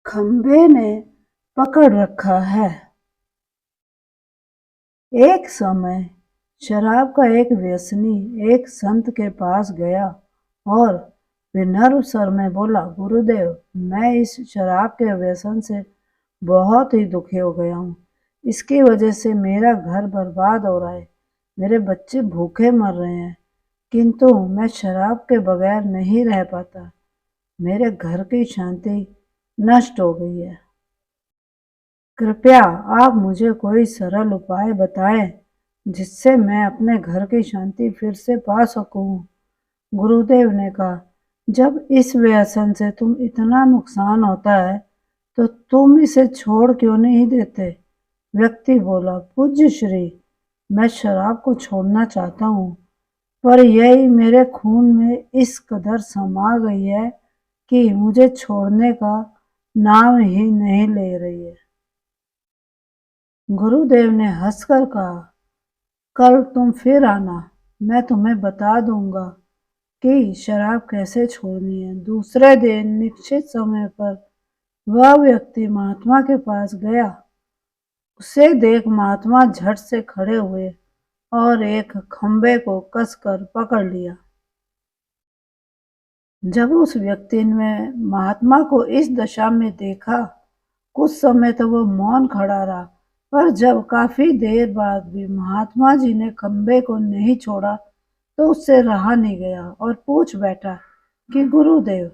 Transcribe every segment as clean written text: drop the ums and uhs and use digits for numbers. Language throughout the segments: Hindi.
खंबे ने पकड़ रखा है। एक समय शराब का एक व्यसनी एक संत के पास गया और विनम्र स्वर में बोला, गुरुदेव, मैं इस शराब के व्यसन से बहुत ही दुखी हो गया हूँ। इसकी वजह से मेरा घर बर्बाद हो रहा है, मेरे बच्चे भूखे मर रहे हैं, किंतु मैं शराब के बगैर नहीं रह पाता। मेरे घर की शांति नष्ट हो गई है। कृपया आप मुझे कोई सरल उपाय बताएं जिससे मैं अपने घर की शांति फिर से पा सकूं। गुरुदेव ने कहा, जब इस व्यसन से तुम इतना नुकसान होता है तो तुम इसे छोड़ क्यों नहीं देते? व्यक्ति बोला, पूज्य श्री, मैं शराब को छोड़ना चाहता हूँ, पर यही मेरे खून में इस कदर समा गई है कि मुझे छोड़ने का नाम ही नहीं ले रही है। गुरुदेव ने हंसकर कहा, कल तुम फिर आना, मैं तुम्हें बता दूंगा कि शराब कैसे छोड़नी है। दूसरे दिन निश्चित समय पर वह व्यक्ति महात्मा के पास गया। उसे देख महात्मा झट से खड़े हुए और एक खंबे को कसकर पकड़ लिया। जब उस व्यक्ति ने महात्मा को इस दशा में देखा, कुछ समय तो वो मौन खड़ा रहा, पर जब काफी देर बाद भी महात्मा जी ने खंबे को नहीं छोड़ा तो उससे रहा नहीं गया और पूछ बैठा कि गुरुदेव,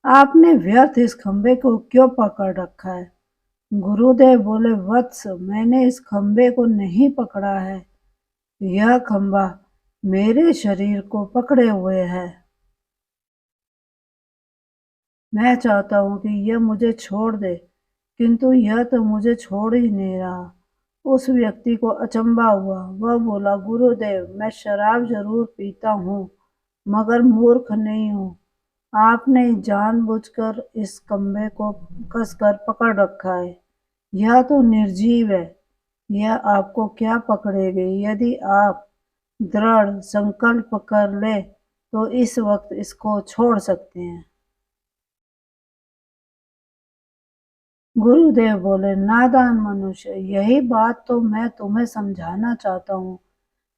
आपने व्यर्थ इस खंबे को क्यों पकड़ रखा है? गुरुदेव बोले, वत्स, मैंने इस खंबे को नहीं पकड़ा है, यह खंबा मेरे शरीर को पकड़े हुए है। मैं चाहता हूँ कि यह मुझे छोड़ दे, किंतु यह तो मुझे छोड़ ही नहीं रहा। उस व्यक्ति को अचंभा हुआ। वह बोला, गुरुदेव, मैं शराब जरूर पीता हूँ, मगर मूर्ख नहीं हूँ। आपने जानबूझकर इस खंबे को कसकर पकड़ रखा है। यह तो निर्जीव है, यह आपको क्या पकड़ेगी? यदि आप दृढ़ संकल्प कर ले तो इस वक्त इसको छोड़ सकते हैं। गुरुदेव बोले, नादान मनुष्य, यही बात तो मैं तुम्हें समझाना चाहता हूँ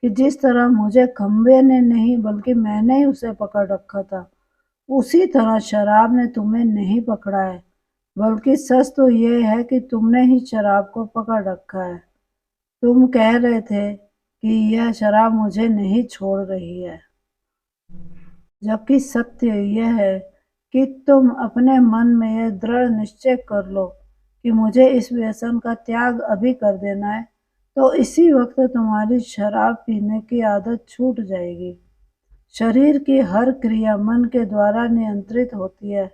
कि जिस तरह मुझे खंबे ने नहीं बल्कि मैंने ही उसे पकड़ रखा था, उसी तरह शराब ने तुम्हें नहीं पकड़ा है, बल्कि सच तो ये है कि तुमने ही शराब को पकड़ रखा है। तुम कह रहे थे कि यह शराब मुझे नहीं छोड़ रही है, जबकि सत्य यह है कि तुम अपने मन में यह दृढ़ निश्चय कर लो कि मुझे इस व्यसन का त्याग अभी कर देना है, तो इसी वक्त तुम्हारी शराब पीने की आदत छूट जाएगी। शरीर की हर क्रिया मन के द्वारा नियंत्रित होती है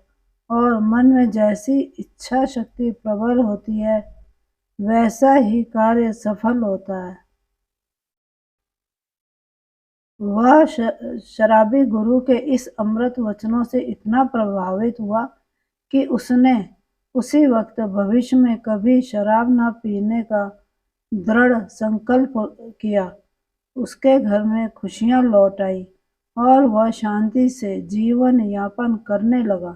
और मन में जैसी इच्छा शक्ति प्रबल होती है, वैसा ही कार्य सफल होता है। वह शराबी गुरु के इस अमृत वचनों से इतना प्रभावित हुआ कि उसने उसी वक्त भविष्य में कभी शराब न पीने का दृढ़ संकल्प किया। उसके घर में खुशियां लौट आई और वह शांति से जीवन यापन करने लगा।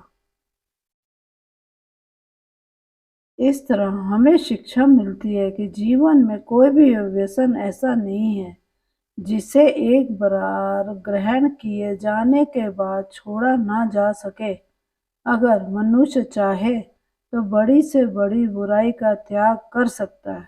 इस तरह हमें शिक्षा मिलती है कि जीवन में कोई भी व्यसन ऐसा नहीं है जिसे एक बार ग्रहण किए जाने के बाद छोड़ा ना जा सके। अगर मनुष्य चाहे तो बड़ी से बड़ी बुराई का त्याग कर सकता है।